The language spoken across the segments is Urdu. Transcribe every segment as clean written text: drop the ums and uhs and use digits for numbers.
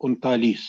39।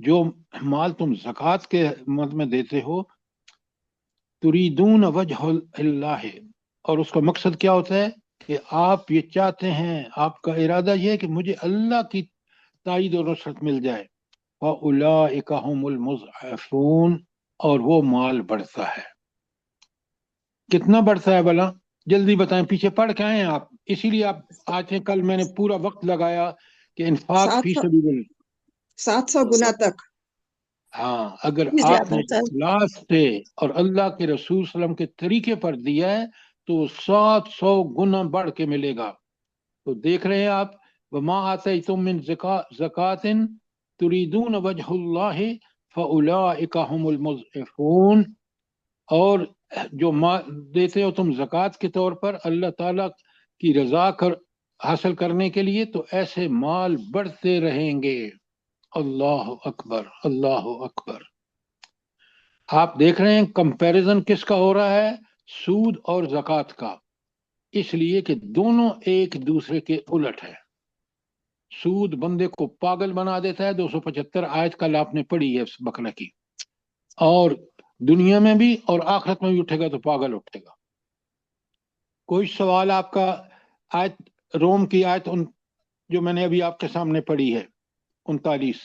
جو مال تم زکوٰۃ کے مد میں دیتے ہو، تریدون وجہ اللہ، اور اس کا مقصد کیا ہوتا ہے کہ آپ یہ چاہتے ہیں، آپ کا ارادہ یہ ہے کہ مجھے اللہ کی تائید اور نصرت مل جائے، وَأُولَٰئِکَ هُمُ الْمُضْعَفُونَ، اور وہ مال بڑھتا ہے۔ کتنا بڑھتا ہے بلا؟ جلدی بتائیں، پیچھے پڑھ کے آئے ہیں آپ، اسی لیے آپ آج کل میں نے پورا وقت لگایا کہ انفاق فی 700 سبیل اللہ۔ 700 گنا تک ہاں، اگر بھی آپ زیادہ نے سر۔ اخلاص سے اور اللہ کے رسول صلی اللہ علیہ وسلم کے طریقے پر دیا ہے تو 700 گنا بڑھ کے ملے گا۔ تو دیکھ رہے ہیں آپ، وما آتیتم من زکوٰۃ تریدون وجہ اللہ فاولئک هم المضعفون، اور جو دیتے ہو تم زکوٰۃ کے طور پر اللہ تعالیٰ کی رضا حاصل کرنے کے لیے، تو ایسے مال بڑھتے رہیں گے۔ اللہ اکبر، اللہ اکبر۔ آپ دیکھ رہے ہیں کمپیریزن کس کا ہو رہا ہے؟ سود اور زکوٰۃ کا، اس لیے کہ دونوں ایک دوسرے کے الٹ ہے۔ سود بندے کو پاگل بنا دیتا ہے، 275 آیت کل آپ نے پڑھی ہے بقرہ کی، اور دنیا میں بھی اور آخرت میں بھی اٹھے گا تو پاگل اٹھے گا۔ کوئی سوال آپ کا؟ آیت روم کی آیت جو میں نے ابھی آپ کے سامنے پڑھی ہے 39۔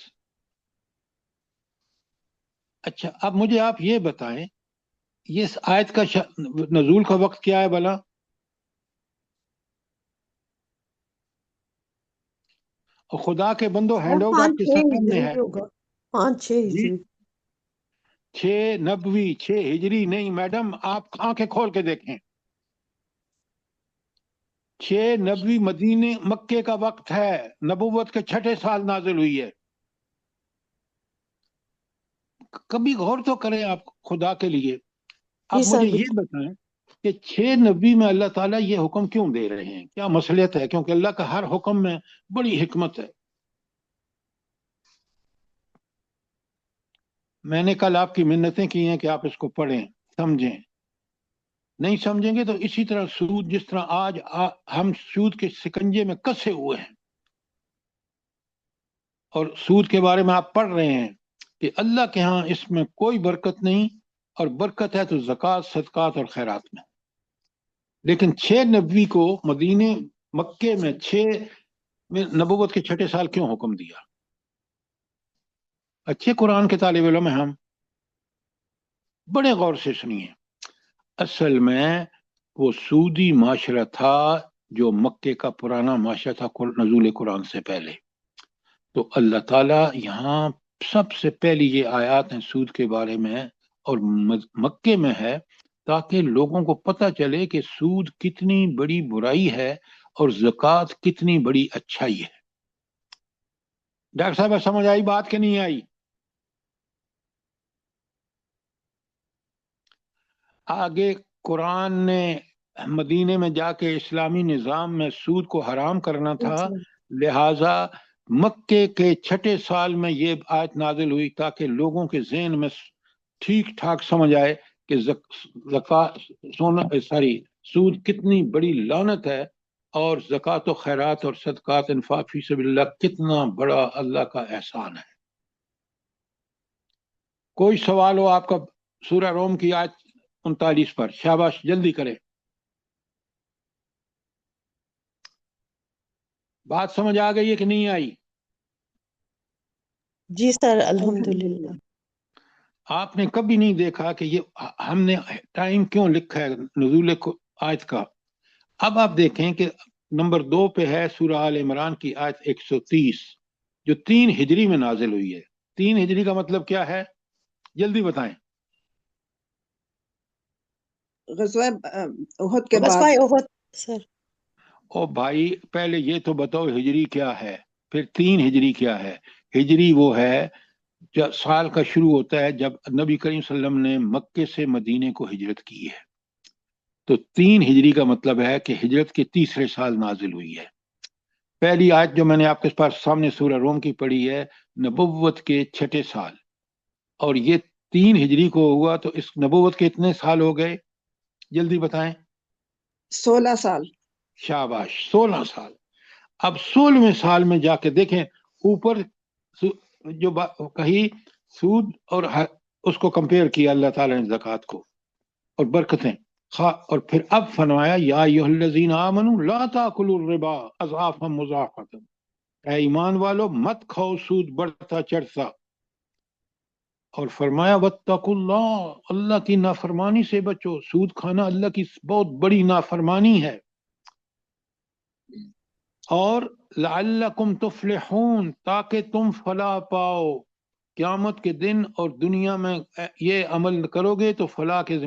اچھا، اب مجھے آپ یہ بتائیں، یہ آیت کا نزول کا وقت کیا ہے بلا؟ اور خدا کے بندو ہینڈ آؤٹ آپ کے سامنے ہے 5-6 جی، ہجری۔ 6 نبوی 6 ہجری نہیں میڈم، آپ آنکھیں کھول کے دیکھیں، 6 نبوی مدینے مکے کا وقت ہے، نبوت کے 6 سال نازل ہوئی ہے۔ کبھی غور تو کریں آپ خدا کے لیے۔ جی آپ سر مجھے یہ بالکل۔ بتائیں کہ 6 نبی میں اللہ تعالیٰ یہ حکم کیوں دے رہے ہیں؟ کیا مصلحت ہے؟ کیونکہ اللہ کا ہر حکم میں بڑی حکمت ہے۔ میں نے کل آپ کی منتیں کی ہیں کہ آپ اس کو پڑھیں، سمجھیں، نہیں سمجھیں گے تو اسی طرح سود، جس طرح آج ہم سود کے سکنجے میں کسے ہوئے ہیں، اور سود کے بارے میں آپ پڑھ رہے ہیں کہ اللہ کے ہاں اس میں کوئی برکت نہیں، اور برکت ہے تو زکوٰۃ، صدقات اور خیرات میں۔ لیکن 6 نبوی کو مدینے مکے میں 6 میں نبوت کے 6 سال کیوں حکم دیا؟ اچھے قرآن کے طالب علم ہیں ہم، بڑے غور سے سنیے۔ اصل میں وہ سودی معاشرہ تھا جو مکے کا پرانا معاشرہ تھا نزول قرآن سے پہلے۔ تو اللہ تعالیٰ یہاں سب سے پہلی یہ آیات ہیں سود کے بارے میں، اور مکے میں ہے تاکہ لوگوں کو پتہ چلے کہ سود کتنی بڑی برائی ہے اور زکوٰۃ کتنی بڑی اچھائی ہے۔ ڈاکٹر صاحب سمجھ آئی بات کہ نہیں آئی؟ آگے قرآن نے مدینے میں جا کے اسلامی نظام میں سود کو حرام کرنا تھا، لہٰذا مکے کے 6 سال میں یہ آیت نازل ہوئی تاکہ لوگوں کے ذہن میں ٹھیک ٹھاک سمجھ آئے کہ سود کتنی بڑی لعنت ہے، اور زکوٰۃ و خیرات اور صدقات، انفاق فی سبیل اللہ کتنا بڑا اللہ کا احسان ہے۔ کوئی سوال ہو آپ کا سورہ روم کی آیت 39 پر؟ شاباش، جلدی کرے، بات سمجھ آ گئی ہے کہ نہیں آئی؟ جی سر الحمدللہ۔ آپ نے کبھی نہیں دیکھا کہ یہ ہم نے ٹائم کیوں لکھا ہے نزول آیت کا؟ اب آپ دیکھیں کہ نمبر 2 پہ ہے سورہ آل عمران کی آیت 130 جو 3 ہجری میں نازل ہوئی ہے۔ 3 ہجری کا مطلب کیا ہے؟ جلدی بتائیں۔ غزوہ احد کے بعد۔ غزوہ احد سر۔ او بھائی، پہلے یہ تو بتاؤ ہجری کیا ہے، پھر 3 ہجری کیا ہے؟ ہجری وہ ہے جب سال کا شروع ہوتا ہے جب نبی کریم صلی اللہ علیہ وسلم نے مکے سے مدینے کو ہجرت کی ہے، تو 3 ہجری کا مطلب ہے کہ ہجرت کے 3 سال نازل ہوئی ہے۔ پہلی آیت جو میں نے آپ کے پاس سامنے سورہ روم کی پڑھی ہے نبوت کے 6 سال، اور یہ 3 ہجری کو ہوا، تو اس نبوت کے اتنے سال ہو گئے؟ جلدی بتائیں۔ 16 سال۔ شاباش، 16 سال۔ اب 16ویں سال میں جا کے دیکھیں اوپر جو کہی سود اور اس کو کمپیئر کیا اللہ تعالیٰ نے زکوٰۃ کو اور برکتیں اور پھر اب فرمایا یا ایھا الذین آمنوا لا تاکلوا الربا اضعافا مضاعفۃ، اے ایمان والو مت کھاؤ سود بڑھتا چڑھتا، اور فرمایا واتقوا اللہ، اللہ کی نافرمانی سے بچو، سود کھانا اللہ کی بہت بڑی نافرمانی ہے، اور لعلکم تفلحون، تاکہ تم فلاح پاؤ قیامت کے دن، اور دنیا میں یہ عمل کرو گے تو فلاح کے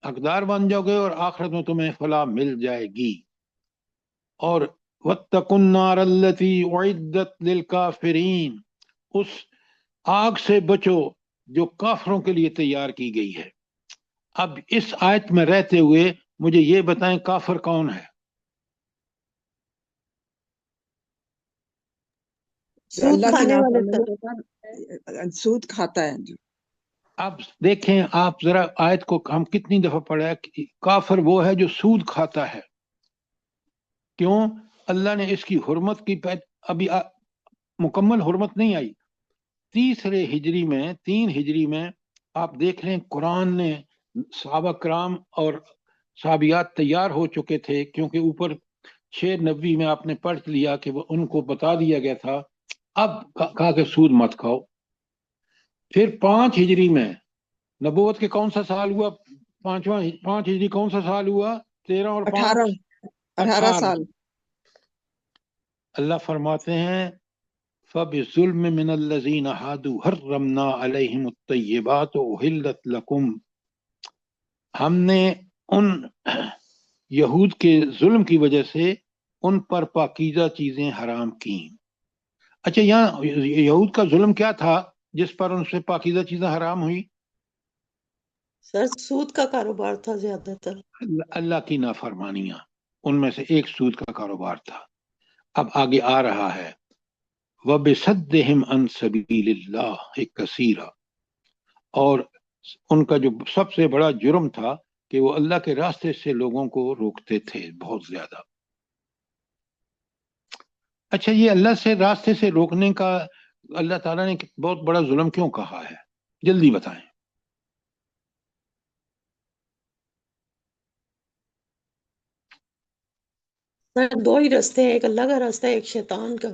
حقدار بن جاؤ گے، اور آخرت میں تمہیں فلاح مل جائے گی۔ اور واتقوا النار التي اعدت للکافرین، اس آگ سے بچو جو کافروں کے لیے تیار کی گئی ہے۔ اب اس آیت میں رہتے ہوئے مجھے یہ بتائیں کافر کون ہے؟ جو سود اللہ کی کھانے والے نافرمانی ہوتا ہے، سود کھاتا ہے جو۔ اب دیکھیں آپ ذرا آیت کو ہم کتنی دفعہ پڑھا ہے، کافر وہ ہے جو سود کھاتا ہے۔ کیوں؟ اللہ نے اس کی حرمت کی ابھی مکمل حرمت نہیں آئی۔ تیسرے ہجری میں 3 ہجری میں آپ دیکھ رہے ہیں قرآن نے صحابہ کرام اور صحابیات تیار ہو چکے تھے، کیونکہ اوپر 6 نبی میں آپ نے پڑھ لیا کہ وہ ان کو بتا دیا گیا تھا، اب کہا کہ سود مت کھاؤ۔ پھر 5 ہجری میں نبوت کے کون سا سال ہوا؟ 5 ہجری کون سا سال ہوا؟ 13 اور 5 18 سال۔ اللہ فرماتے ہیں فَبِظُلْمٍ مِّنَ الَّذِينَ هَادُوا حَرَّمْنَا عَلَيْهِمُ الطَّيِّبَاتُ أُحِلَّتْ لَكُمْ، ہم نے ان یہود کے ظلم کی وجہ سے ان پر پاکیزہ چیزیں حرام کی۔ اچھا، یہاں یہود کا ظلم کیا تھا جس پر ان سے پاکیزہ چیزیں حرام ہوئی؟ سر سود کا کاروبار تھا زیادہ تر۔ اللہ کی نافرمانیاں، ان میں سے ایک سود کا کاروبار تھا۔ اب آگے آ رہا ہے وَبِصَدِّهِمْ عَنْ سَبِيلِ اللَّهِ كَثِيرًا، اور ان کا جو سب سے بڑا جرم تھا کہ وہ اللہ کے راستے سے لوگوں کو روکتے تھے بہت زیادہ۔ اچھا، یہ اللہ سے راستے سے روکنے کا اللہ تعالیٰ نے بہت بڑا ظلم کیوں کہا ہے؟ جلدی بتائیں۔ سر 2 ہی راستے ہیں، ایک اللہ کا راستہ ہے ایک شیطان کا،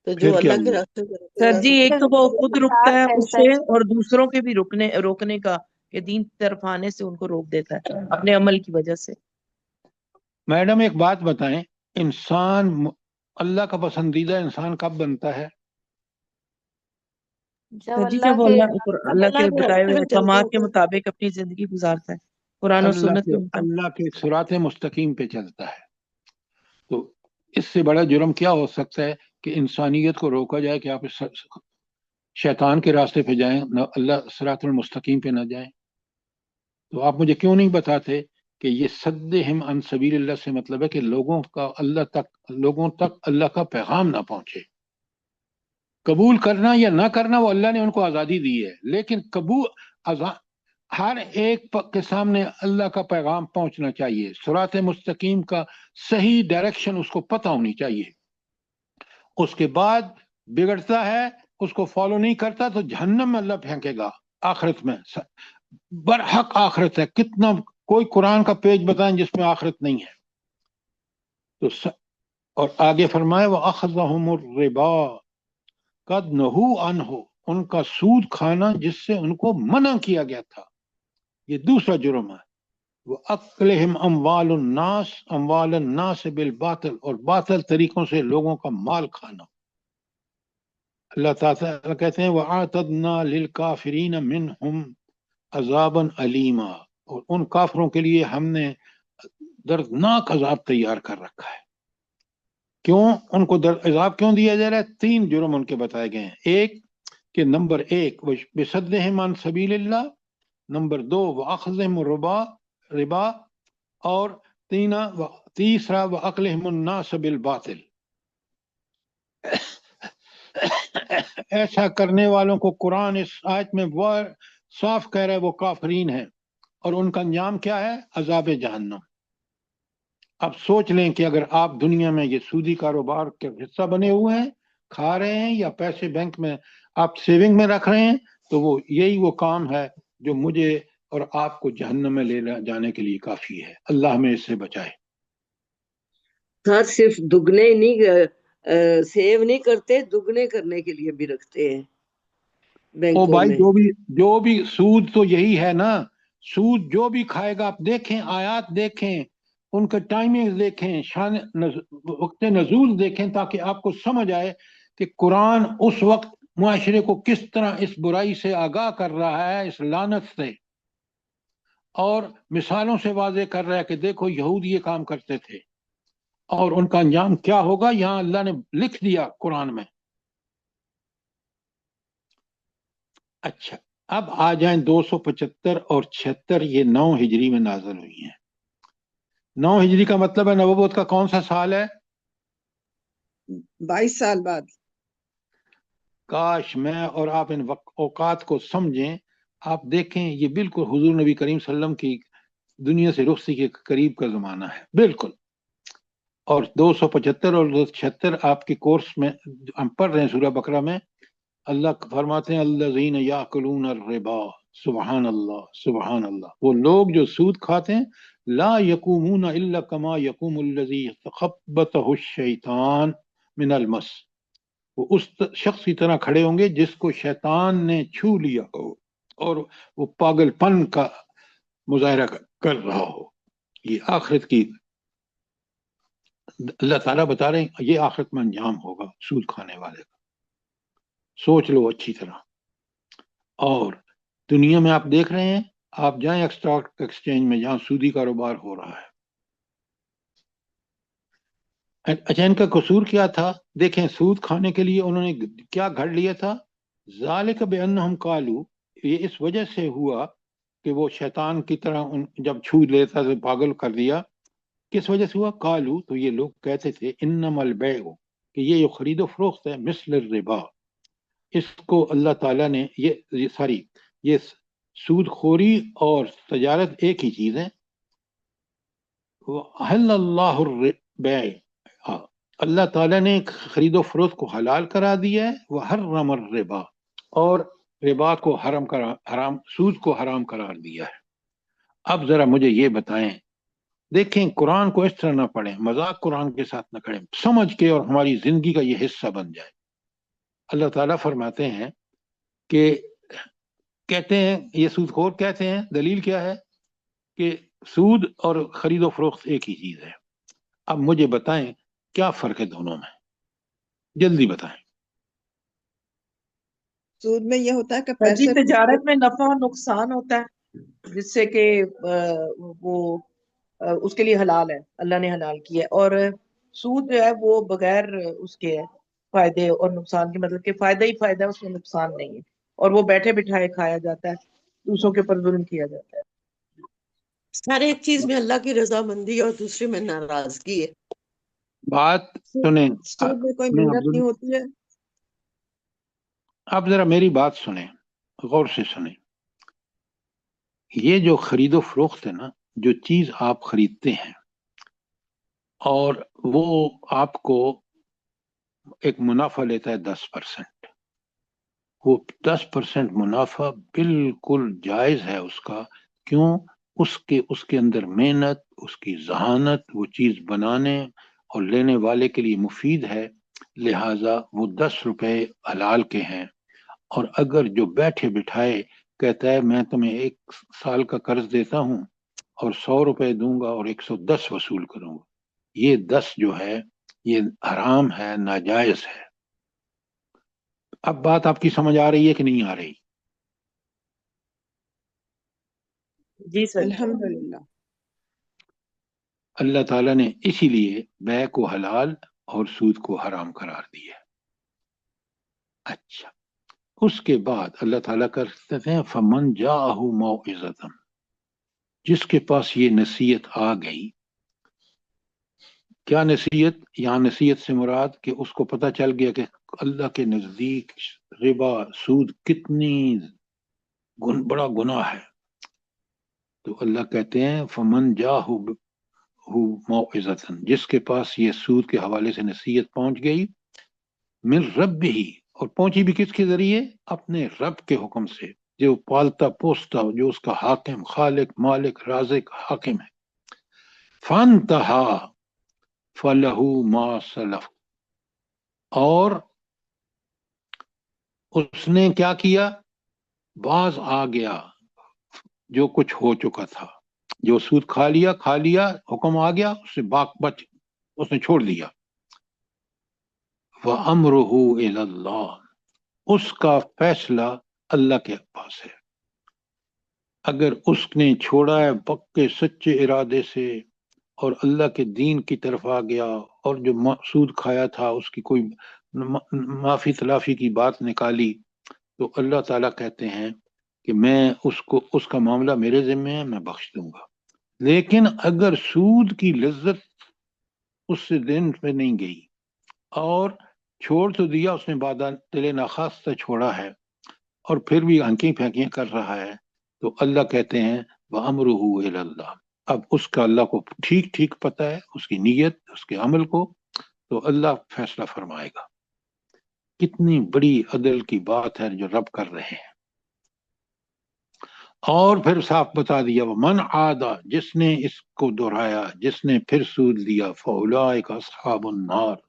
تو جو پھر کیا اللہ کے ہوا؟ راستے سے روکے سر جا جی ایک سکتے تو وہ ہیں۔ خود رکتا ہے اس سے، اور دوسروں کے بھی روکنے کا، کہ دین کی طرف آنے سے ان کو روک دیتا ہے اپنے عمل کی وجہ سے۔ میڈم ایک بات بتائیں، انسان اللہ کا پسندیدہ انسان کب بنتا ہے؟ سر جی جب وہ اللہ کے اللہ کے بتائے راستے ہوئے میں چلتا احکامات کے ہے۔ مطابق اپنی زندگی گزارتا ہے، قرآن اور سنت کے مطابق۔ اللہ کے صراط مستقیم پہ چلتا ہے۔ تو اس سے بڑا جرم کیا ہو سکتا ہے کہ انسانیت کو روکا جائے کہ آپ شیطان کے راستے پہ جائیں، نہ اللہ صراط المستقیم پہ نہ جائیں؟ تو آپ مجھے کیوں نہیں بتاتے کہ یہ صدہم عن سبیل اللہ سے مطلب ہے کہ لوگوں تک اللہ کا پیغام نہ پہنچے۔ قبول کرنا یا نہ کرنا وہ اللہ نے ان کو آزادی دی ہے، لیکن ہر ایک کے سامنے اللہ کا پیغام پہنچنا چاہیے، صراط مستقیم کا صحیح ڈائریکشن اس کو پتہ ہونی چاہیے۔ اس کے بعد بگڑتا ہے، اس کو فالو نہیں کرتا تو جہنم میں اللہ پھینکے گا آخرت میں۔ برحق آخرت ہے، کتنا کوئی قرآن کا پیج بتائیں جس میں آخرت نہیں ہے۔ تو اور آگے فرمائے وَأَخَذَهُمُ الرِّبَا قَدْ نَهُوا عَنْهُ، ان کا سود کھانا جس سے ان کو منع کیا گیا تھا، یہ دوسرا جرم ہے۔ وَأَكْلِهِمْ أَمْوَالَ النَّاسِ بِالْبَاطِلِ، اور باطل طریقوں سے لوگوں کا مال کھانا۔ اللہ تعالیٰ کہتے ہیں وَأَعْتَدْنَا لِلْكَافِرِينَ مِنْهُمْ عَذَابًا أَلِيمًا، اور ان کافروں کے لیے ہم نے دردناک عذاب تیار کر رکھا ہے۔ کیوں ان کو عذاب کیوں دیا جا رہا ہے؟ 3 جرم ان کے بتائے گئے ہیں۔ ایک کہ نمبر 1 بِصَدِّهِمْ عَنْ سَبِيلِ اللَّهِ، نمبر 2 وَأَخْذِهِمُ الرِّبَا، اور تیسرا وَأَكْلِهِمُ النَّاسَ بِالْبَاطِلِ۔ ایسا کرنے والوں کو قرآن اس آیت میں وہ صاف کہہ رہا ہے وہ کافرین ہیں، اور ان کا انجام کیا ہے؟ عذاب جہنم۔ اب سوچ لیں کہ اگر آپ دنیا میں یہ سودی کاروبار کے حصہ بنے ہوئے ہیں کھا رہے ہیں یا پیسے بینک میں آپ سیونگ میں رکھ رہے ہیں، تو وہ یہی وہ کام ہے جو مجھے اور آپ کو جہنم میں لے جانے کے لیے کافی ہے۔ اللہ ہمیں اس سے بچائے۔ سر صرف دگنے نہیں سیو نہیں کرتے، دگنے کرنے کے لیے بھی رکھتے ہیں او بینکوں بھائی میں۔ جو بھی سود تو یہی ہے نا، سود جو بھی کھائے گا، آپ دیکھیں آیات دیکھیں، ان کا ٹائمنگ دیکھیں، وقت نزول دیکھیں، تاکہ آپ کو سمجھ آئے کہ قرآن اس وقت معاشرے کو کس طرح اس برائی سے آگاہ کر رہا ہے، اس لعنت سے، اور مثالوں سے واضح کر رہا ہے کہ دیکھو یہود یہ کام کرتے تھے اور ان کا انجام کیا ہوگا، یہاں اللہ نے لکھ دیا قرآن میں۔ اچھا، اب آ جائیں 275 اور 76، یہ 9 ہجری میں نازل ہوئی ہیں۔ 9 ہجری کا مطلب ہے نبوت کا کون سا سال ہے؟ 22 سال بعد۔ کاش میں اور آپ ان اوقات کو سمجھیں۔ آپ دیکھیں یہ بالکل حضور نبی کریم صلی اللہ علیہ وسلم کی دنیا سے رخصتی کے قریب کا زمانہ ہے بالکل۔ اور 275 اور 276 آپ کے کورس میں ہم پڑھ رہے ہیں سورہ بقرہ میں، اللہ فرماتے ہیں الذین یاکلون الربا، سبحان اللہ سبحان اللہ، وہ لوگ جو سود کھاتے ہیں، لا یقومون الا کما یقوم الذی یتخبطہ الشیطان من المس، وہ اس شخص کی طرح کھڑے ہوں گے جس کو شیطان نے چھو لیا ہو اور وہ پاگل پن کا مظاہرہ کر رہا ہو۔ یہ آخرت کی اللہ تعالیٰ بتا رہے ہیں، یہ آخرت میں انجام ہوگا سود کھانے والے کا، سوچ لو اچھی طرح۔ اور دنیا میں آپ دیکھ رہے ہیں، آپ جائیں اسٹاک ایکسچینج میں جہاں سودی کاروبار ہو رہا ہے۔ اچھا، ان کا قصور کیا تھا؟ دیکھیں سود کھانے کے لیے انہوں نے کیا گھڑ لیا تھا؟ ذالک بانہم قالوا، یہ اس وجہ سے ہوا کہ وہ شیطان کی طرح جب چھو لیتا تو پاگل کر دیا۔ کس وجہ سے ہوا؟ قالوا، تو یہ لوگ کہتے تھے انما البیع، کہ یہ جو خرید و فروخت ہے، مثل الربا، اس کو اللہ تعالیٰ نے یہ سود خوری اور تجارت ایک ہی چیز ہے۔ وَأَحَلَّ اللَّهُ البیع، اللہ تعالیٰ نے خرید و فروخت کو حلال کرا دیا ہے، وحرم الربا، اور ربا کو حرام، سود کو حرام قرار دیا ہے۔ اب ذرا مجھے یہ بتائیں، دیکھیں قرآن کو اس طرح نہ پڑھیں، مذاق قرآن کے ساتھ نہ کریں، سمجھ کے اور ہماری زندگی کا یہ حصہ بن جائے۔ اللہ تعالیٰ فرماتے ہیں کہ کہتے ہیں یہ سود خور کہتے ہیں، دلیل کیا ہے؟ کہ سود اور خرید و فروخت ایک ہی چیز ہے۔ اب مجھے بتائیں کیا فرق ہے دونوں میں، جلدی بتائیں۔ سود میں یہ ہوتا ہے کہ جی، پیسے تجارت میں نفع و نقصان ہوتا ہے جس سے کہ وہ اس کے لیے حلال ہے، اللہ نے حلال کیا ہے، اور سود جو ہے وہ بغیر اس کے ہے فائدے اور نقصان کے، مطلب کہ فائدہ ہی فائدہ ہے، اس میں نقصان نہیں ہے، اور وہ بیٹھے بٹھائے کھایا جاتا ہے، دوسروں کے اوپر ظلم کیا جاتا ہے۔ ہر ایک چیز میں اللہ کی رضامندی اور دوسری میں ناراضگی ہے۔ بات سنیں، سود میں کوئی میں محنت نہیں ہوتی ہے۔ اب ذرا میری بات سنیں، غور سے سنیں۔ یہ جو خرید و فروخت ہے نا، جو چیز آپ خریدتے ہیں اور وہ آپ کو ایک منافع لیتا ہے 10%، وہ 10% منافع بالکل جائز ہے اس کا۔ کیوں؟ اس کے اندر محنت، اس کی ذہانت، وہ چیز بنانے اور لینے والے کے لیے مفید ہے، لہٰذا وہ 10 روپے حلال کے ہیں۔ اور اگر جو بیٹھے بٹھائے کہتا ہے میں تمہیں 1 سال کا قرض دیتا ہوں اور 100 روپے دوں گا اور 110 وصول کروں گا، یہ 10 جو ہے یہ حرام ہے، ناجائز ہے۔ اب بات آپ کی سمجھ آ رہی ہے کہ نہیں آ رہی؟ جی سر۔ الحمدللہ۔ اللہ تعالیٰ نے اسی لیے بیع کو حلال اور سود کو حرام قرار دیا۔ اچھا، اس کے بعد اللہ تعالیٰ کرتے ہیں فمن جاءہ موعظۃ، جس کے پاس یہ نصیحت آ گئی۔ کیا نصیحت؟ یہاں نصیحت سے مراد کہ اس کو پتہ چل گیا کہ اللہ کے نزدیک ربا، سود کتنی بڑا گناہ ہے، تو اللہ کہتے ہیں فمن جاءہ موعظۃ، جس کے پاس یہ سود کے حوالے سے نصیحت پہنچ گئی، من رب ہی، اور پہنچی بھی کس کے ذریعے؟ اپنے رب کے حکم سے، جو پالتا پوستا، جو اس کا حاکم، خالق، مالک، رازق، حاکم ہے۔ فانتہا فلہ ما سلف، اور اس نے کیا کیا؟ باز آ گیا جو کچھ ہو چکا تھا، جو سود کھا لیا، حکم آ گیا، اس سے اس نے چھوڑ دیا۔ وَأَمْرُهُ إِلَى اللَّهِ، اس کا فیصلہ اللہ کے پاس ہے۔ اگر اس نے چھوڑا ہے پکے سچے ارادے سے اور اللہ کے دین کی طرف آ گیا، اور جو سود کھایا تھا اس کی کوئی معافی تلافی کی بات نکالی، تو اللہ تعالیٰ کہتے ہیں کہ میں اس کا معاملہ میرے ذمہ ہے، میں بخش دوں گا۔ لیکن اگر سود کی لذت اس سے دن پہ نہیں گئی اور چھوڑ تو دیا اس نے، دل ناخواستہ چھوڑا ہے اور پھر بھی ہنکی پھینکیاں کر رہا ہے، تو اللہ کہتے ہیں وَأَمْرُهُ إِلَى اللَّهِ، اب اس کا اللہ کو ٹھیک ٹھیک پتہ ہے، اس کی نیت، اس کے عمل کو، تو اللہ فیصلہ فرمائے گا۔ کتنی بڑی عدل کی بات ہے جو رب کر رہے ہیں۔ اور پھر صاف بتا دیا وَمَنْ عَادَ، جس نے اس کو دہرایا، جس نے پھر سود لیا، فَأُولَٰئِكَ أَصْحَابُ النَّارِ،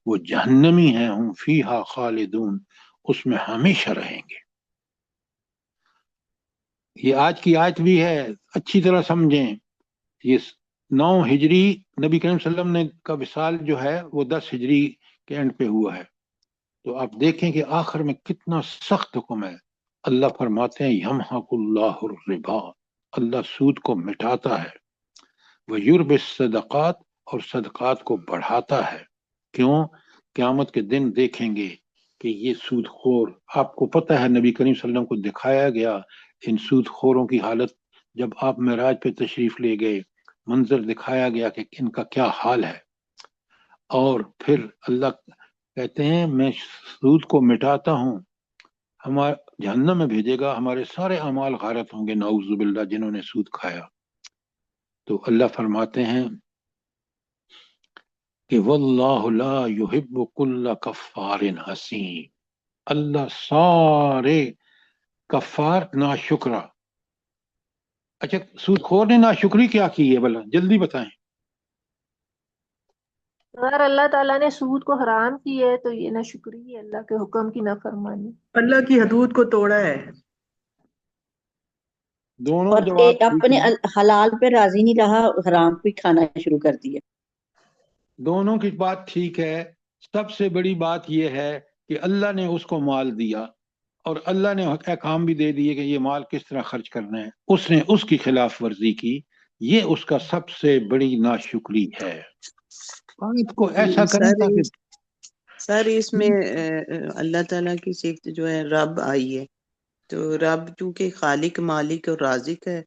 وہ جہنمی ہیں، ہم فیہا خالدون، اس میں ہمیشہ رہیں گے۔ یہ آج کی آیت بھی ہے، اچھی طرح سمجھیں۔ یہ 9 ہجری نبی کریم صلی اللہ علیہ وسلم نے کا وصال جو ہے وہ 10 ہجری کے اینڈ پہ ہوا ہے، تو آپ دیکھیں کہ آخر میں کتنا سخت حکم ہے۔ اللہ فرماتے ہیں یمحق اللہ الربا، اللہ سود کو مٹاتا ہے، ویربی الصدقات، اور صدقات کو بڑھاتا ہے۔ کیوں؟ قیامت کے دن دیکھیں گے کہ یہ سود خور، آپ کو پتہ ہے نبی کریم صلی اللہ علیہ وسلم کو دکھایا گیا ان سود خوروں کی حالت، جب آپ معراج پہ تشریف لے گئے، منظر دکھایا گیا کہ ان کا کیا حال ہے۔ اور پھر اللہ کہتے ہیں میں سود کو مٹاتا ہوں، ہمارا جہنم میں بھیجے گا، ہمارے سارے اعمال غارت ہوں گے، نعوذ باللہ، جنہوں نے سود کھایا۔ تو اللہ فرماتے ہیں کہ واللہ لا یحب کل کفار حسین، اللہ سارے کفار ناشکرا۔ اچھا، سود خور نے ناشکری کیا کی ہے بھلا؟ جلدی بتائیں۔ اگر اللہ تعالیٰ نے سود کو حرام کی ہے تو یہ ناشکری ہے، اللہ کے حکم کی نافرمانی۔ اللہ کی حدود کو توڑا ہے، دونوں اور جواب ٹھیک اپنے ہیں، حلال پہ راضی نہیں رہا، حرام بھی کھانا شروع کر دیا۔ دونوں کی بات ٹھیک ہے۔ سب سے بڑی بات یہ ہے کہ اللہ نے اس کو مال دیا اور اللہ نے احکام بھی دے دیے کہ یہ مال کس طرح خرچ کرنا ہے، اس نے اس کی خلاف ورزی کی، یہ اس کا سب سے بڑی ناشکری ہے۔ آپ کو ایسا کریں تاکہ سر اس میں اللہ تعالیٰ کی صفت جو ہے رب آئی ہے، تو رب چونکہ خالق، مالک اور رازق ہے،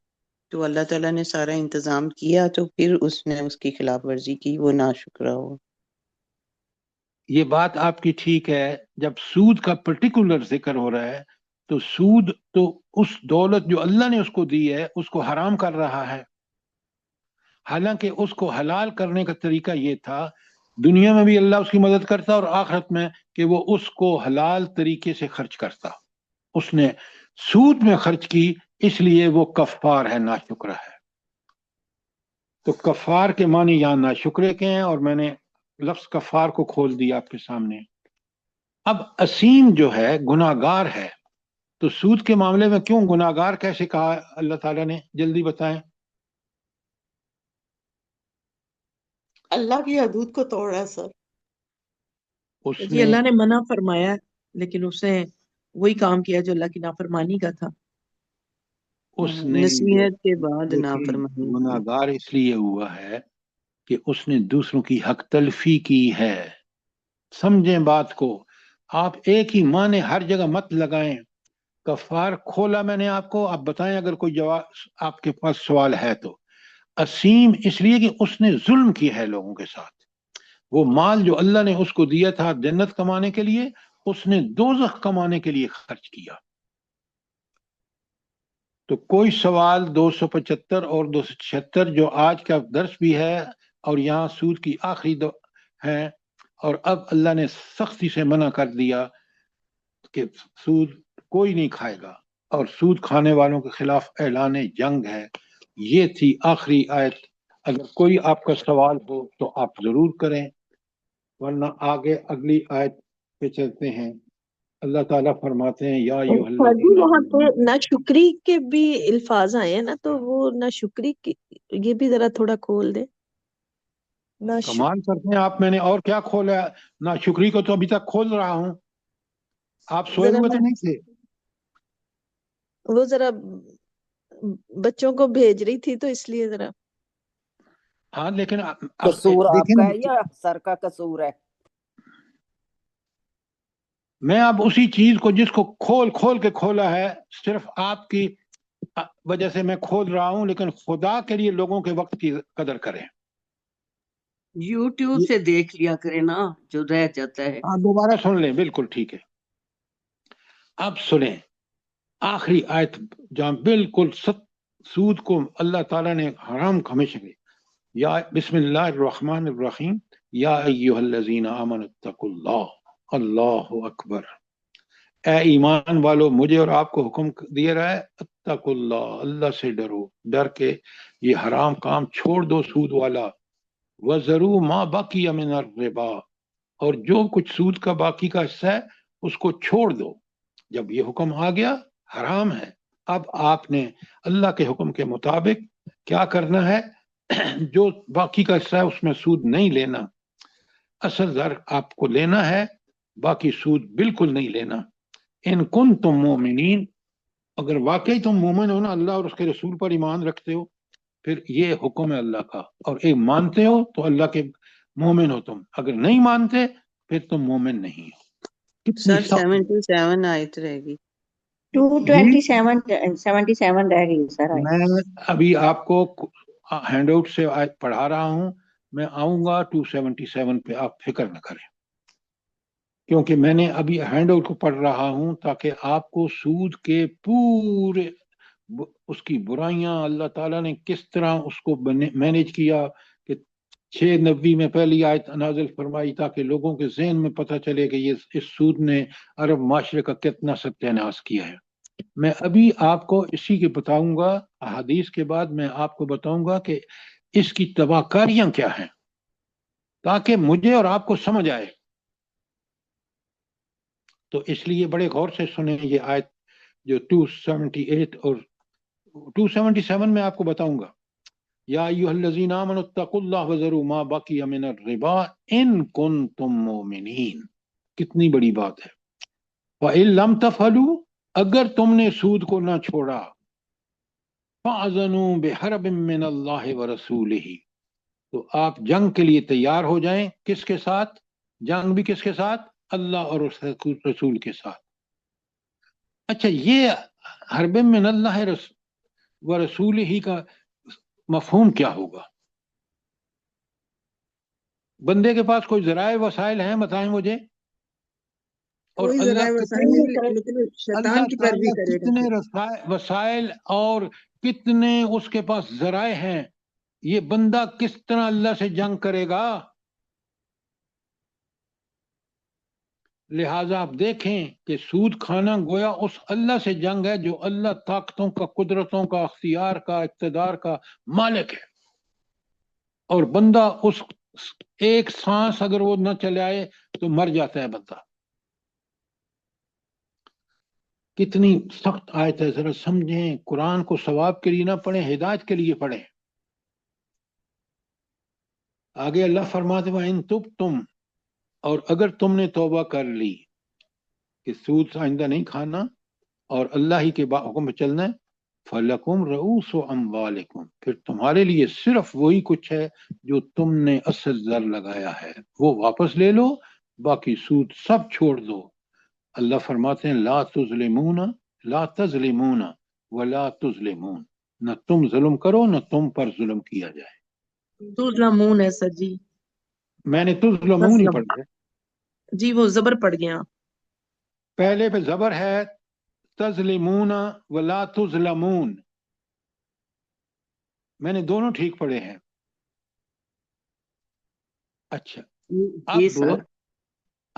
تو اللہ تعالیٰ نے سارا انتظام کیا، تو پھر اس نے اس کی خلاف ورزی کی، وہ ناشکرا ہو۔ یہ بات آپ کی ٹھیک ہے۔ جب سود کا پرٹیکولر ذکر ہو رہا ہے تو سود تو اس دولت جو اللہ نے اس کو دی ہے اس کو حرام کر رہا ہے، حالانکہ اس کو حلال کرنے کا طریقہ یہ تھا، دنیا میں بھی اللہ اس کی مدد کرتا اور آخرت میں کہ وہ اس کو حلال طریقے سے خرچ کرتا۔ اس نے سود میں خرچ کی، اس لیے وہ کفار ہے، ناشکرہ ہے۔ تو کفار کے معنی یہاں ناشکرے کے ہیں، اور میں نے لفظ کفار کو کھول دیا آپ کے سامنے۔ اب اسیم جو ہے گناہگار ہے، تو سود کے معاملے میں کیوں گناہگار کیسے کہا اللہ تعالیٰ نے؟ جلدی بتائیں۔ اللہ کی حدود کو توڑ رہا ہے سر۔ اس جی نے اللہ نے منع فرمایا ہے، لیکن اس نے وہی کام کیا جو اللہ کی نافرمانی کا تھا، اس نے نصیحت کے بعد دیکھیں، نافرمانی کی۔ گناہگار اس لیے ہوا ہے کہ اس نے دوسروں کی حق تلفی کی ہے۔ سمجھیں بات کو، آپ ایک ہی معنی ہر جگہ مت لگائیں۔ کفار کھولا میں نے آپ کو، آپ بتائیں اگر کوئی جواب آپ کے پاس سوال ہے تو۔ اسیم اس لیے کہ اس نے ظلم کیا ہے لوگوں کے ساتھ، وہ مال جو اللہ نے اس کو دیا تھا جنت کمانے کے لیے، اس نے دوزخ کمانے کے لیے خرچ کیا۔ تو کوئی سوال 275 اور 276 جو آج کا درس بھی ہے اور یہاں سود کی آخری ہے، اور اب اللہ نے سختی سے منع کر دیا کہ سود کوئی نہیں کھائے گا، اور سود کھانے والوں کے خلاف اعلان جنگ ہے۔ یہ تھی آخری آیت۔ اگر کوئی آپ کا سوال ہو تو آپ ضرور کریں، ورنہ آگے اگلی آیت پہ چلتے ہیں۔ اللہ تعالیٰ فرماتے ہیں یا ایھا جی الذین وہاں پہ آمنوا۔ ناشکری کے بھی الفاظ آئے ہیں نا، تو وہ ناشکری کی یہ بھی ذرا تھوڑا کھول دیں۔ کمال کرتے ہیں آپ، میں نے اور کیا کھولا؟ ناشکری کو تو ابھی تک کھول رہا ہوں، آپ سوئے ذرا ہوئے میں تو نہیں تھے؟ وہ ذرا بچوں کو بھیج رہی تھی تو اس لیے ذرا ہاں لیکن اب قصور آپ دیکھیں کا نا، ہے یا سر کا قصور ہے؟ میں اب اسی چیز کو جس کو کھول کھول کے کھولا ہے، صرف آپ کی وجہ سے میں کھول رہا ہوں، لیکن خدا کے لیے لوگوں کے وقت کی قدر کریں۔ یوٹیوب سے دیکھ لیا کرے نا جو رہ جاتا ہے۔ ہاں دوبارہ سن لیں، بالکل ٹھیک ہے۔ اب سنیں آخری آیت جہاں بالکل سود کو اللہ تعالیٰ نے حرام ہمیشہ کی۔ یا بسم اللہ الرحمن الرحیم، یا ایھا الذین آمنوا اتقوا اللہ، اللہ اکبر۔ اے ایمان والو، مجھے اور آپ کو حکم دیا رہا ہے اتقوا اللہ، اللہ سے ڈرو، ڈر کے یہ حرام کام چھوڑ دو سود والا۔ وذروا ما بقی من الربا، اور جو کچھ سود کا باقی کا حصہ ہے اس کو چھوڑ دو۔ جب یہ حکم آ گیا حرام ہے، اب آپ نے اللہ کے حکم کے مطابق کیا کرنا ہے؟ جو باقی کا حصہ ہے اس میں سود نہیں لینا، اصل زر آپ کو لینا ہے، باقی سود بالکل نہیں لینا۔ ان کنتم مومنین، اگر واقعی تم مومن ہو نا، اللہ اور اس کے رسول پر ایمان رکھتے ہو، پھر یہ حکم ہے اللہ کا، اور ایک مانتے ہو تو اللہ کے مومن ہو تم، اگر نہیں مانتے پھر تم مومن نہیں ہو۔ کتنی سر سخت 77 آیت رہ گئی۔ 77 رہ گئی سر۔ میں ابھی آپ کو ہینڈ آؤٹ سے آیت پڑھا رہا ہوں، میں آؤں گا 277 پہ، آپ فکر نہ کریں، کیونکہ میں نے ابھی ہینڈ آؤٹ کو پڑھ رہا ہوں تاکہ آپ کو سود کے پورے اس کی برائیاں، اللہ تعالیٰ نے کس طرح اس کو مینیج کیا، کہ 690 میں پہلی آیت نازل فرمائی تاکہ لوگوں کے ذہن میں پتہ چلے کہ یہ اس سود نے عرب معاشرے کا کتنا ستیہ ناش کیا ہے۔ میں ابھی آپ کو اسی کے بتاؤں گا، احادیث کے بعد میں آپ کو بتاؤں گا کہ اس کی تباہ کاریاں کیا ہیں، تاکہ مجھے اور آپ کو سمجھ آئے۔ تو اس لیے بڑے غور سے سنیں یہ آیت جو 278 اور 277 میں آپ کو بتاؤں گا۔ یا ایھا الذین آمنوا اتقوا اللہ وذروا ما بقی من الربا ان کنتم مؤمنین، کتنی بڑی بات ہے۔ وَإِن لَمْ تَفْعَلُوا، اگر تم نے سود کو نہ چھوڑا، فَأَذَنُوا بِحَرْبٍ مِّنَ اللَّهِ وَرَسُولِهِ، تو آپ جنگ کے لیے تیار ہو جائیں۔ کس کے ساتھ جنگ؟ بھی کس کے ساتھ؟ اللہ اور اس رسول کے ساتھ۔ اچھا، یہ حرب من اللہ ورسولہ کا مفہوم کیا ہوگا؟ بندے کے پاس کوئی ذرائع وسائل ہیں؟ بتائیں مجھے۔ اور کوئی اللہ ذرائع وسائل کتنے نہیں، لیکن شیطان اللہ کی پیروی تعالیٰ کرے گا کتنے پھر۔ وسائل اور کتنے اس کے پاس ذرائع ہیں، یہ بندہ کس طرح اللہ سے جنگ کرے گا؟ لہٰذا آپ دیکھیں کہ سود کھانا گویا اس اللہ سے جنگ ہے جو اللہ طاقتوں کا، قدرتوں کا، اختیار کا، اقتدار کا مالک ہے، اور بندہ اس ایک سانس اگر وہ نہ چلائے تو مر جاتا ہے بندہ۔ کتنی سخت آیت ہے، ذرا سمجھیں۔ قرآن کو ثواب کے لیے نہ پڑھیں، ہدایت کے لیے پڑھیں۔ آگے اللہ فرماتے ہیں ان تبتم، اور اگر تم نے توبہ کر لی کہ سود آئندہ نہیں کھانا اور اللہ ہی کے حکم پہ چلنا ہے، فَلَكُمْ رُؤُوسُ أَمْوَالِكُمْ، پھر تمہارے لیے صرف وہی کچھ ہے جو تم نے اصل زر لگایا ہے، وہ واپس لے لو، باقی سود سب چھوڑ دو۔ اللہ فرماتے ہیں لا تظلمون ولا تظلمون، نہ تم ظلم کرو نہ تم پر ظلم کیا جائے۔ تظلمون ہے سر جی، میں نے تظلمون ہی تظلم پڑھا ہے، جی، وہ زبر پڑ گیا۔ پہلے پہ زبر ہے تظلمون ولا تظلمون، میں نے دونوں ٹھیک پڑھے ہیں۔ اچھا، جی اب سر۔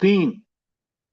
3,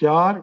4,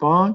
5,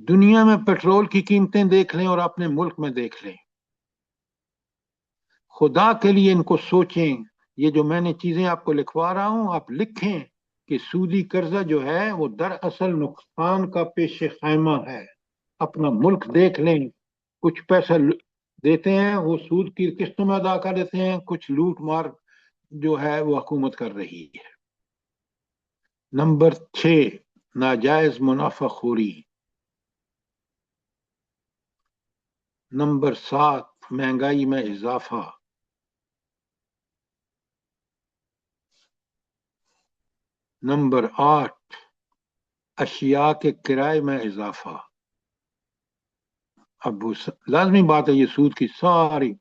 دنیا میں پیٹرول کی قیمتیں دیکھ لیں اور اپنے ملک میں دیکھ لیں. خدا کے لیے ان کو سوچیں. یہ جو میں نے چیزیں آپ کو لکھوا رہا ہوں آپ لکھیں کہ سودی قرضہ جو ہے وہ دراصل نقصان کا پیش خیمہ ہے. اپنا ملک دیکھ لیں. کچھ پیسہ دیتے ہیں وہ سود کی قسطوں میں ادا کر دیتے ہیں, کچھ لوٹ مار جو ہے وہ حکومت کر رہی ہے. نمبر 6 ناجائز منافع خوری. نمبر 7 مہنگائی میں اضافہ. نمبر 8 اشیاء کے کرائے میں اضافہ. اب لازمی بات ہے یہ سود کی ساری.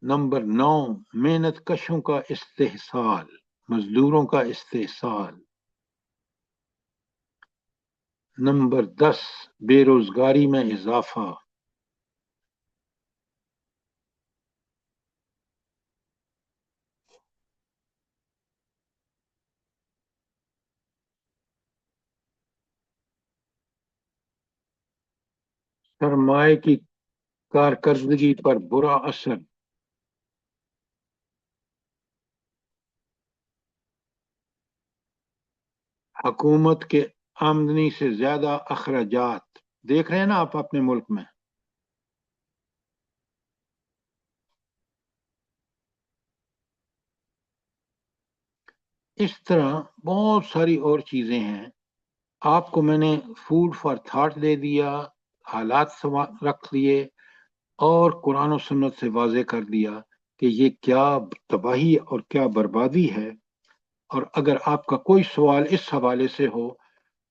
نمبر 9 محنت کشوں کا استحصال, مزدوروں کا استحصال. نمبر 10 بے روزگاری میں اضافہ. سرمائے کی کارکردگی پر برا اثر. حکومت کے آمدنی سے زیادہ اخراجات. دیکھ رہے ہیں نا آپ اپنے ملک میں. اس طرح بہت ساری اور چیزیں ہیں. آپ کو میں نے فوڈ فار تھاٹ دے دیا, حالات رکھ لیے اور قرآن و سنت سے واضح کر دیا کہ یہ کیا تباہی اور کیا بربادی ہے. اور اگر آپ کا کوئی سوال اس حوالے سے ہو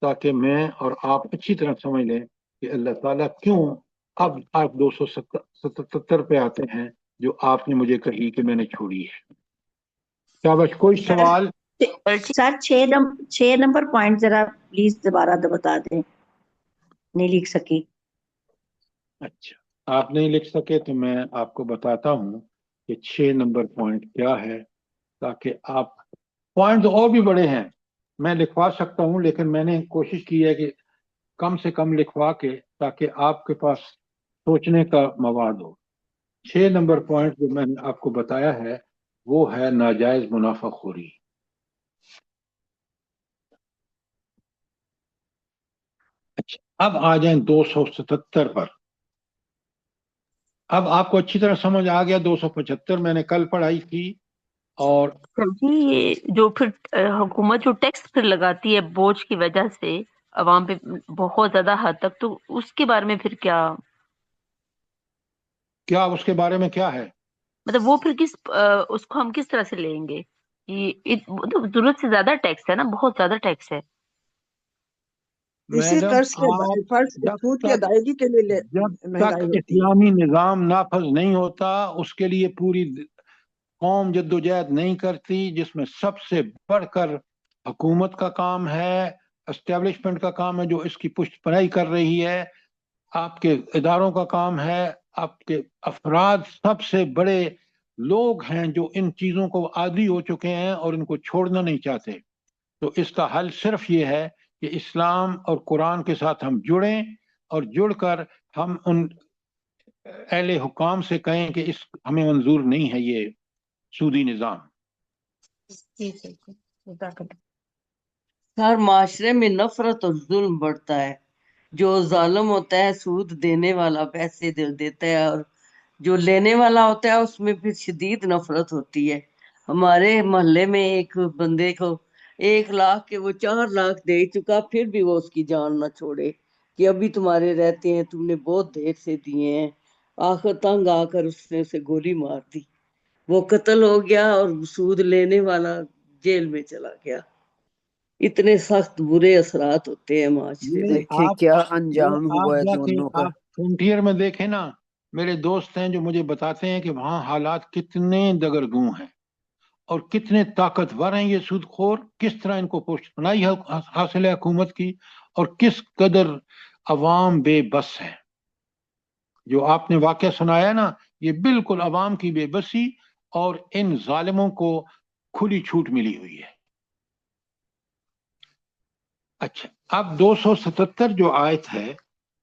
تاکہ میں اور آپ اچھی طرح سمجھ لیں کہ اللہ تعالیٰ کیوں اب آپ 277 پہ آتے ہیں جو آپ نے مجھے کہی کہ میں نے چھوڑی ہے. کیا بس کوئی سوال؟ سر 6 نمبر پوائنٹ ذرا پلیز دوبارہ بتا دیں, نہیں لکھ سکی. اچھا آپ نہیں لکھ سکے تو میں آپ کو بتاتا ہوں کہ 6 نمبر پوائنٹ کیا ہے, تاکہ آپ پوائنٹ اور بھی بڑے ہیں میں لکھوا سکتا ہوں, لیکن میں نے کوشش کی ہے کہ کم سے کم لکھوا کے تاکہ آپ کے پاس سوچنے کا مواد ہو. 6 نمبر پوائنٹ جو میں نے آپ کو بتایا ہے وہ ہے ناجائز منافع خوری. اچھا اب آ جائیں 277 پر. اب آپ کو اچھی طرح سمجھ آ گیا 275 میں نے کل پڑھائی تھی. اور جی یہ جو پھر حکومت جو ٹیکس پھر لگاتی ہے بوجھ کی وجہ سے عوام پہ بہت زیادہ حد تک, تو اس کے بارے میں پھر کیا اس کے بارے میں کیا ہے؟ مطلب وہ پھر اس کو ہم کس طرح سے لیں گے؟ مطلب ضرورت سے زیادہ ٹیکس ہے نا, بہت زیادہ ٹیکس ہے. اسی میڈم قرض کے فرض سود کی ادائیگی کے لیے جب تک مہنگائی ہوتی ہے. اسلامی نظام نافذ نہیں ہوتا اس کے لیے پوری قوم جدوجہد نہیں کرتی, جس میں سب سے بڑھ کر حکومت کا کام ہے, اسٹیبلشمنٹ کا کام ہے جو اس کی پشت پناہی کر رہی ہے, آپ کے اداروں کا کام ہے, آپ کے افراد سب سے بڑے لوگ ہیں جو ان چیزوں کو عادی ہو چکے ہیں اور ان کو چھوڑنا نہیں چاہتے. تو اس کا حل صرف یہ ہے کہ اسلام اور قرآن کے ساتھ ہم جڑیں اور جڑ کر ہم ان اہل حکام سے کہیں کہ ہمیں منظور نہیں ہے یہ سودی نظام. ہر معاشرے میں نفرت اور ظلم بڑھتا ہے. جو ظالم ہوتا ہے سود دینے والا پیسے دیتا ہے, اور جو لینے والا ہوتا ہے اس میں پھر شدید نفرت ہوتی ہے. ہمارے محلے میں ایک بندے کو 1 لاکھ کے وہ 4 لاکھ دے چکا, پھر بھی وہ اس کی جان نہ چھوڑے کہ ابھی تمہارے رہتے ہیں, تم نے بہت دیر سے دیے ہیں. آخر تنگ آ کر اس نے اسے گولی مار دی, وہ قتل ہو گیا اور سود لینے والا جیل میں چلا گیا. اتنے سخت برے اثرات ہوتے ہیں معاشرے میں. دیکھیں کیا انجام ہوا ہے جا کے دونوں کا. آپ فرنٹیئر میں دیکھیں نا, میرے دوست ہیں جو مجھے بتاتے ہیں کہ وہاں حالات کتنے دگرگوں ہیں اور کتنے طاقتور ہیں یہ سود خور, کس طرح ان کو پشت پناہی حاصل ہے حکومت کی, اور کس قدر عوام بے بس ہے. جو آپ نے واقعہ سنایا نا یہ بالکل عوام کی بے بسی اور ان ظالموں کو کھلی چھوٹ ملی ہوئی ہے. اچھا اب 277 جو آیت ہے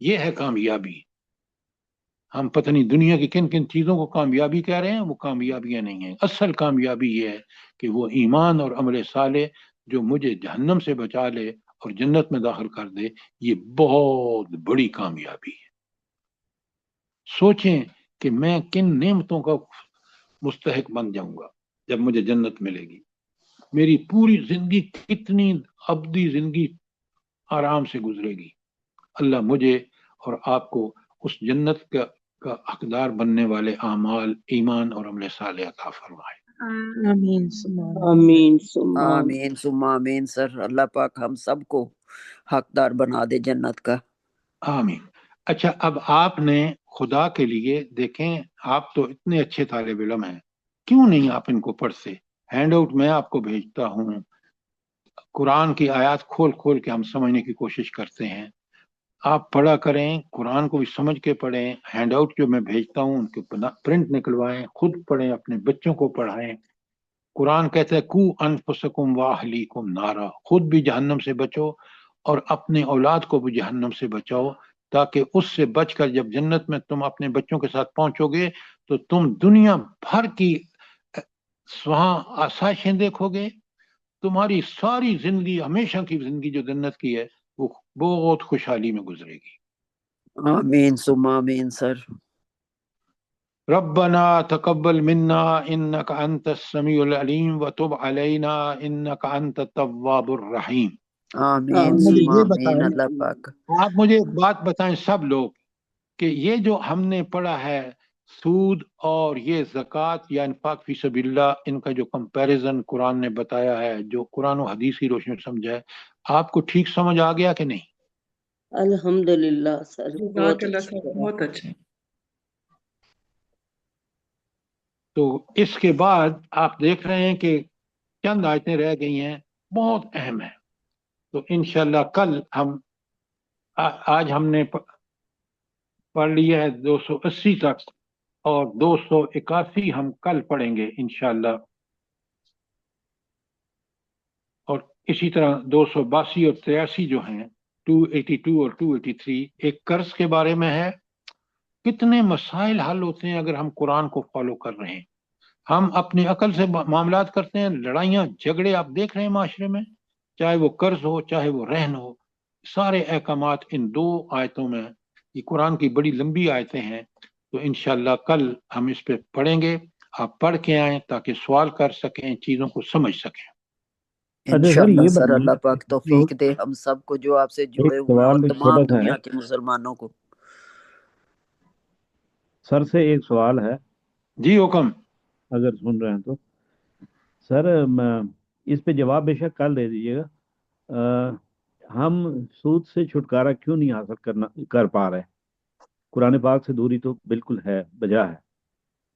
یہ ہے کامیابی. ہم پتہ نہیں دنیا کی کن کن چیزوں کو کامیابی کہہ رہے ہیں، وہ کامیابیاں نہیں ہیں. اصل کامیابی یہ ہے کہ وہ ایمان اور عمل صالح جو مجھے جہنم سے بچا لے اور جنت میں داخل کر دے، یہ بہت بڑی کامیابی ہے. سوچیں کہ میں کن نعمتوں کا مستحق بن جاؤں گا جب مجھے جنت ملے گی. میری پوری زندگی کتنی ابدی زندگی آرام سے گزرے گی. اللہ مجھے اور آپ کو اس جنت کا حقدار بننے والے اعمال، ایمان اور عمل صالح عطا فرمائے. آمین آمین ثم آمین. آمین ثم آمین سر. اللہ پاک ہم سب کو حقدار بنا دے جنت کا. آمین. اچھا، اب آپ نے خدا کے لیے دیکھیں، آپ تو اتنے اچھے طالب علم ہیں، کیوں نہیں آپ ان کو پڑھتے؟ ہینڈ آؤٹ میں آپ کو بھیجتا ہوں، قرآن کی آیات کھول کھول کے ہم سمجھنے کی کوشش کرتے ہیں. آپ پڑھا کریں، قرآن کو بھی سمجھ کے پڑھیں. ہینڈ آؤٹ جو میں بھیجتا ہوں ان کے پرنٹ نکلوائیں، خود پڑھیں، اپنے بچوں کو پڑھائیں. قرآن کہتا ہے کو انفسکم واہلیکم نارا، خود بھی جہنم سے بچو اور اپنے اولاد کو بھی جہنم سے بچاؤ، تاکہ اس سے بچ کر جب جنت میں تم اپنے بچوں کے ساتھ پہنچو گے تو تم دنیا بھر کی وہاں آسائشیں دیکھو گے. تمہاری ساری زندگی، ہمیشہ کی زندگی جو جنت کی ہے، وہ بہت خوشحالی میں گزرے گی. آمین ثم آمین سر. ربنا تقبل منا انك انت السميع العليم وتب علينا انك انت التواب الرحیم. آمین مجھے ثم یہ آمین. بتائیں، اللہ پاک آپ مجھے ایک بات بتائیں سب لوگ، کہ یہ جو ہم نے پڑھا ہے سود اور یہ زکوٰۃ یا انفاق فی سبیل اللہ، ان کا جو کمپیریزن قرآن نے بتایا ہے، جو قرآن و حدیث کی روشنی میں سمجھا ہے، آپ کو ٹھیک سمجھ آ گیا کہ نہیں؟ الحمدللہ سر، بہت جزاک اللہ اچھا خیر، لگا. بہت اچھا. تو اس کے بعد آپ دیکھ رہے ہیں کہ چند آیتیں رہ گئی ہیں، بہت اہم ہیں. تو انشاءاللہ کل ہم آج ہم نے پڑھ لیا ہے 280 تک، اور 281 ہم کل پڑھیں گے انشاءاللہ. اور اسی طرح 282 اور 83 جو ہیں، 282 اور 283 ایک قرض کے بارے میں ہے. کتنے مسائل حل ہوتے ہیں اگر ہم قرآن کو فالو کر رہے ہیں. ہم اپنی عقل سے معاملات کرتے ہیں، لڑائیاں جھگڑے آپ دیکھ رہے ہیں معاشرے میں، چاہے وہ قرض ہو چاہے وہ رہن ہو. سارے احکامات ان 2 آیتوں میں، یہ قرآن کی بڑی لمبی آیتیں ہیں. تو انشاءاللہ کل ہم اس پہ پڑھیں گے. آپ پڑھ کے آئیں تاکہ سوال کر سکیں، چیزوں کو سمجھ سکیں. انشاءاللہ سر. اللہ پاک توفیق دے ہم سب کو جو آپ سے جڑے ہوئے ہیں، اور تمام دنیا کے مسلمانوں کو. سر سے ایک سوال ہے، جی حکم. اگر سن رہے ہیں تو سر اس پہ جواب بے شک کل دے دیجیے گا. ہم سود سے چھٹکارا کیوں نہیں حاصل کر پا رہے؟ قرآن پاک سے دوری تو بالکل ہے، بجا ہے.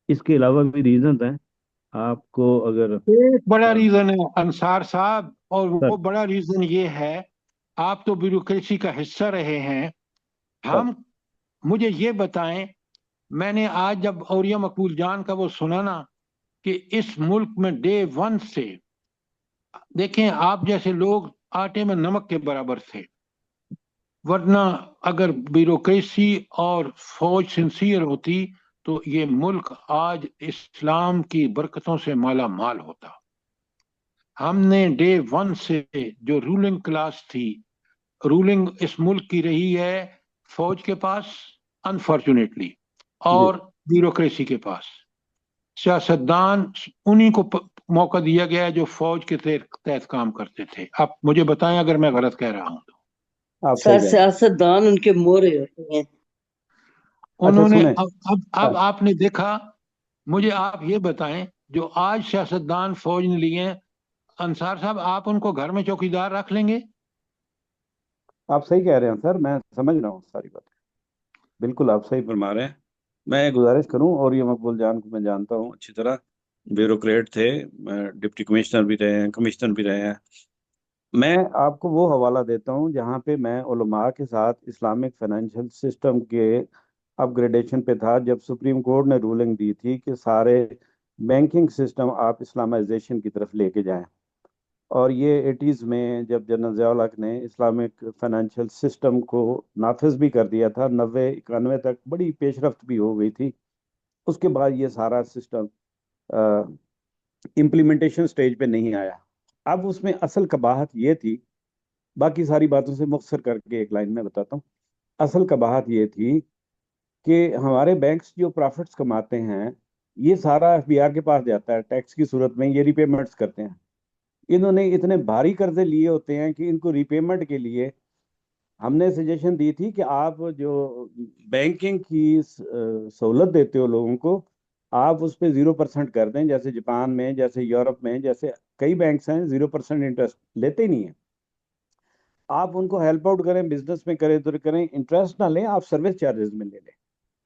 اس کے علاوہ بھی ریزنز ہیں آپ کو اگر؟ ایک بڑا ریزن ہے انصار صاحب، اور وہ بڑا ریزن یہ ہے، آپ تو بیوروکریسی کا حصہ رہے ہیں. مجھے یہ بتائیں، میں نے آج جب اوریہ مقبول جان کا وہ سنا نا کہ اس ملک میں ڈے 1 سے دیکھیں آپ جیسے لوگ آٹے میں نمک کے برابر تھے، ورنہ اگر بیوروکریسی اور فوج سنسیئر ہوتی تو یہ ملک آج اسلام کی برکتوں سے مالا مال ہوتا. ہم نے ڈے 1 سے جو رولنگ کلاس تھی، رولنگ اس ملک کی رہی ہے فوج کے پاس انفارچونیٹلی، اور بیوروکریسی کے پاس. سیاستدان انہی کو موقع دیا گیا ہے جو فوج کے تحت کام کرتے تھے. اب مجھے بتائیں اگر میں غلط کہہ رہا ہوں تو. سر سیاستدان ان کے مورے ہوتے ہیں. انہوں نے اب آپ نے دیکھا، مجھے آپ یہ بتائیں جو آج سیاستدان فوج نے لیے ہیں، انصار صاحب آپ ان کو گھر میں چوکیدار رکھ لیں گے؟ آپ صحیح کہہ رہے ہیں سر، میں سمجھ رہا ہوں ساری بات، بالکل آپ صحیح فرما رہے ہیں. میں گزارش کروں، اور یہ مقبول جان کو میں جانتا ہوں اچھی طرح، بیوروکریٹ تھے، ڈپٹی کمشنر بھی رہے ہیں، کمشنر بھی رہے ہیں. میں آپ کو وہ حوالہ دیتا ہوں جہاں پہ میں علماء کے ساتھ اسلامک فائنینشیل سسٹم کے اپ گریڈیشن پہ تھا، جب سپریم کورٹ نے رولنگ دی تھی کہ سارے بینکنگ سسٹم آپ اسلامائزیشن کی طرف لے کے جائیں. اور یہ 80s میں جب جنرل ضیاء الحق نے اسلامک فائنینشیل سسٹم کو نافذ بھی کر دیا تھا، 90 91 تک بڑی پیش رفت بھی ہو گئی تھی، اس کے بعد یہ سارا سسٹم امپلیمنٹیشن سٹیج پہ نہیں آیا۔ اب اس میں اصل قباحت یہ تھی، باقی ساری باتوں سے مختصر کر کے ایک لائن میں بتاتا ہوں، اصل قباحت یہ تھی کہ ہمارے بینکس جو پروفٹس کماتے ہیں یہ سارا ایف بی آر کے پاس جاتا ہے ٹیکس کی صورت میں، یہ ری پیمنٹس کرتے ہیں۔ انہوں نے اتنے بھاری قرضے لیے ہوتے ہیں کہ ان کو ری پیمنٹ کے لیے ہم نے سجیشن دی تھی کہ آپ جو بینکنگ کی سہولت دیتے ہو لوگوں کو، آپ اس پہ 0% کر دیں، جیسے جاپان میں، جیسے یورپ میں، جیسے کئی بینکس ہیں 0% انٹرسٹ لیتے ہی نہیں ہیں۔ آپ ان کو ہیلپ آؤٹ کریں، بزنس میں کریں تو کریں، انٹرسٹ نہ لیں، آپ سروس چارجز میں لے لیں،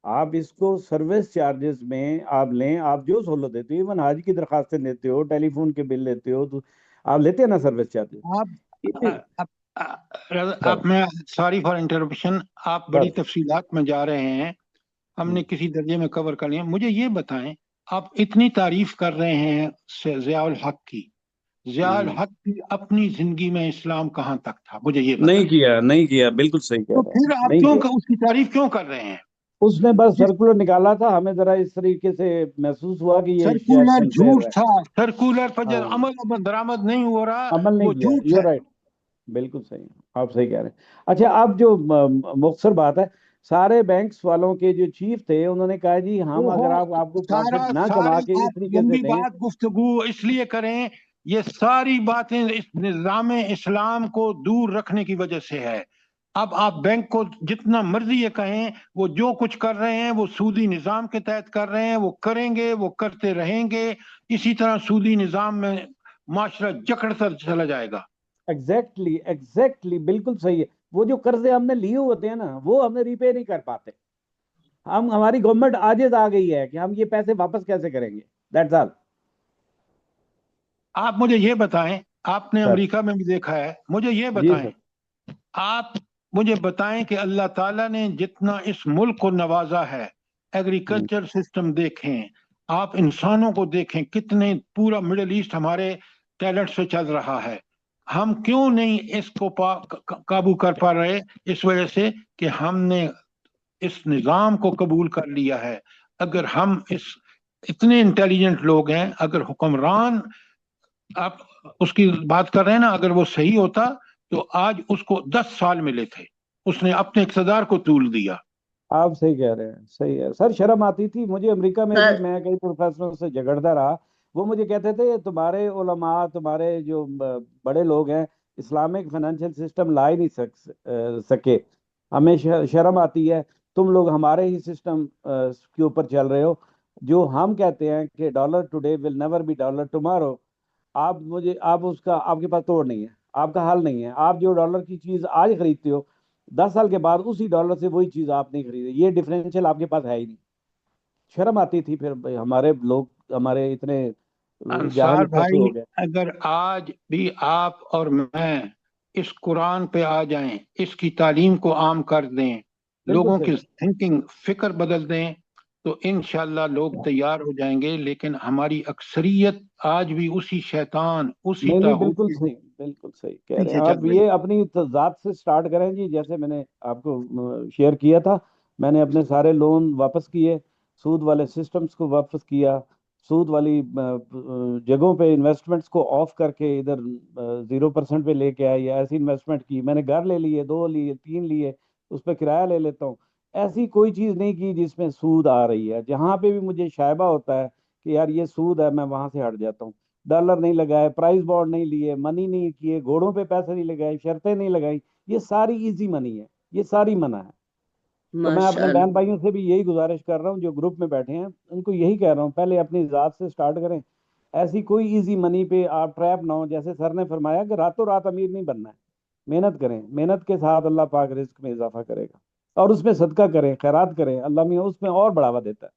آپ اس کو سروس چارجز میں آپ لیں، آپ جو سہولت دیتے ہو، ایون حاج کی درخواستیں دیتے ہو، ٹیلی فون کے بل لیتے ہو، تو آپ لیتے ہیں نا سروس چارجز۔ آپ میں سوری فار انٹرپشن، آپ بڑی تفصیلات میں جا رہے ہیں، ہم نے کسی درجے میں کور کر لیا۔ مجھے یہ بتائیں، آپ اتنی تعریف کر رہے ہیں ضیاء الحق کی، ضیاء الحق کی اپنی زندگی میں اسلام کہاں تک تھا؟ مجھے یہ بتائیں۔ نہیں کیا، بالکل صحیح کہہ تو رہے پھر ہیں، آپ نہیں کیوں کیا۔ اس کی تعریف کیوں کر رہے ہیں؟ اس نے بس سرکولر نکالا تھا، ہمیں ذرا اس طریقے سے محسوس ہوا کہ یہ شاید سرکولر سنسیئر جھوٹ ہے۔ تھا، سرکولر پر ہاں، عمل درآمد نہیں ہو رہا، عمل نہیں وہ کیا، جھوٹ یو ہے۔ رائٹ، بالکل صحیح، آپ صحیح کہہ رہے ہیں۔ اچھا، اب جو مختصر بات ہے، سارے بینکس والوں کے جو چیف تھے انہوں نے کہا جی ہم اگر آپ کو پروفٹ نہ کما ساری کے اس آپ طریقے سے لمبی دیں۔ بات گفتگو اس لیے کریں، یہ ساری باتیں اس نظام اسلام کو دور رکھنے کی وجہ سے ہے۔ اب آپ بینک کو جتنا مرضی یہ کہیں، وہ جو کچھ کر رہے ہیں وہ سودی نظام کے تحت کر رہے ہیں، وہ کریں گے، وہ کرتے رہیں گے، اسی طرح سودی نظام میں معاشرہ جکڑتا چلا جائے گا۔ ایگزیکٹلی بالکل صحیح ہے۔ وہ جو قرضے ہم نے لیے ہوتے ہیں نا، وہ ہم نے ری پے نہیں کر پاتے، ہماری گورنمنٹ عاجز آ گئی ہے کہ ہم یہ پیسے واپس کیسے کریں گے، دیٹس آل۔ آپ مجھے یہ بتائیں، آپ نے سر امریکہ میں بھی دیکھا ہے، مجھے یہ جی بتائیں، سر، آپ مجھے بتائیں کہ اللہ تعالیٰ نے جتنا اس ملک کو نوازا ہے، ایگریکلچر سسٹم دیکھیں، آپ انسانوں کو دیکھیں، کتنے پورا مڈل ایسٹ ہمارے ٹیلنٹ سے چل رہا ہے، ہم کیوں نہیں اس کو قابو کر پا رہے؟ اس وجہ سے کہ ہم نے اس نظام کو قبول کر لیا ہے۔ اگر ہم اتنے انٹیلیجنٹ لوگ ہیں، اگر حکمران آپ اس کی بات کر رہے ہیں نا، اگر وہ صحیح ہوتا تو آج اس کو 10 سال ملے تھے، اس نے اپنے اقتدار کو طول دیا۔ آپ صحیح کہہ رہے ہیں، صحیح ہے سر۔ شرم آتی تھی مجھے امریکہ میں بھی، سر میں کئی پروفیسروں سے جھگڑتا رہا، وہ مجھے کہتے تھے تمہارے علماء، تمہارے جو بڑے لوگ ہیں، اسلامک فائنینشیل سسٹم لا ہی نہیں سکے، ہمیں شرم آتی ہے، تم لوگ ہمارے ہی سسٹم کے اوپر چل رہے ہو، جو ہم کہتے ہیں کہ dollar today will never be dollar tomorrow. آپ اس کا، آپ کے پاس توڑ نہیں ہے، آپ کا حل نہیں ہے۔ آپ جو ڈالر کی چیز آج خریدتے ہو، 10 سال کے بعد اسی ڈالر سے وہی چیز آپ نہیں خریدے، یہ ڈیفرینشیل آپ کے پاس ہے ہی نہیں۔ شرم آتی تھی پھر ہمارے لوگ، ہمارے اتنے انصار جاہل کیسے بھائی، ہو گئے۔ اگر آج بھی آپ اور میں اس قرآن پہ آ جائیں، اس کی تعلیم کو عام کر دیں، بالکل لوگوں کی صحیح، تھنکنگ، فکر بدل دیں، تو انشاءاللہ لوگ تیار ہو جائیں گے۔ لیکن ہماری اکثریت آج بھی اسی شیطان، اسی نہیں طاغوت بالکل کے صحیح، بالکل صحیح کہہ رہے پیچھے ہیں آپ۔ چل رہی یہ ہے۔ اپنی ذات سے سٹارٹ کریں جی، جیسے میں نے آپ کو شیئر کیا تھا، میں نے اپنے سارے لون واپس کیے، سود والے سسٹمز کو واپس کیا، سود والی جگہوں پہ انویسٹمنٹس کو آف کر کے ادھر 0% پہ لے کے آئے، یا ایسی انویسٹمنٹ کی، میں نے گھر لے لیے، 2 لیے، 3 لیے، اس پہ کرایہ لے لیتا ہوں، ایسی کوئی چیز نہیں کی جس میں سود آ رہی ہے۔ جہاں پہ بھی مجھے شائبہ ہوتا ہے کہ یار یہ سود ہے، میں وہاں سے ہٹ جاتا ہوں۔ ڈالر نہیں لگائے، پرائز بانڈ نہیں لیے، منی نہیں کیے، گھوڑوں پہ پیسے نہیں لگائے، شرطیں نہیں لگائی، یہ ساری ایزی منی ہے، یہ ساری منع ہے۔ تو میں ماشاء اپنے بہن اللہ۔ بھائیوں سے بھی یہی گزارش کر رہا ہوں جو گروپ میں بیٹھے ہیں، ان کو یہی کہہ رہا ہوں، پہلے اپنی ذات سے سٹارٹ کریں، ایسی کوئی ایزی منی پہ آپ ٹریپ نہ ہو۔ جیسے سر نے فرمایا کہ راتوں رات امیر نہیں بننا ہے، محنت کریں، محنت کے ساتھ اللہ پاک رزق میں اضافہ کرے گا، اور اس میں صدقہ کریں، خیرات کریں، اللہ میاں اس میں اور بڑھاوا دیتا ہے۔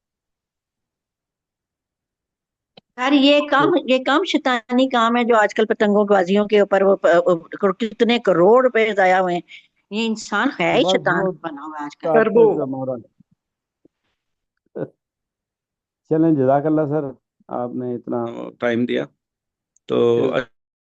یار یہ کام شیطانی کام ہے جو آج کل پتنگوں بازیوں کے اوپر وہ کتنے کروڑ روپے ضائع ہوئے ہیں، یہ انسان ہے ہی بس شیطان وہ بنا ہوا ہے آج کل۔ ٹربو طاقت کا مورل۔ چلیں، جزاک اللہ سر، آپ نے اتنا ٹائم دیا تو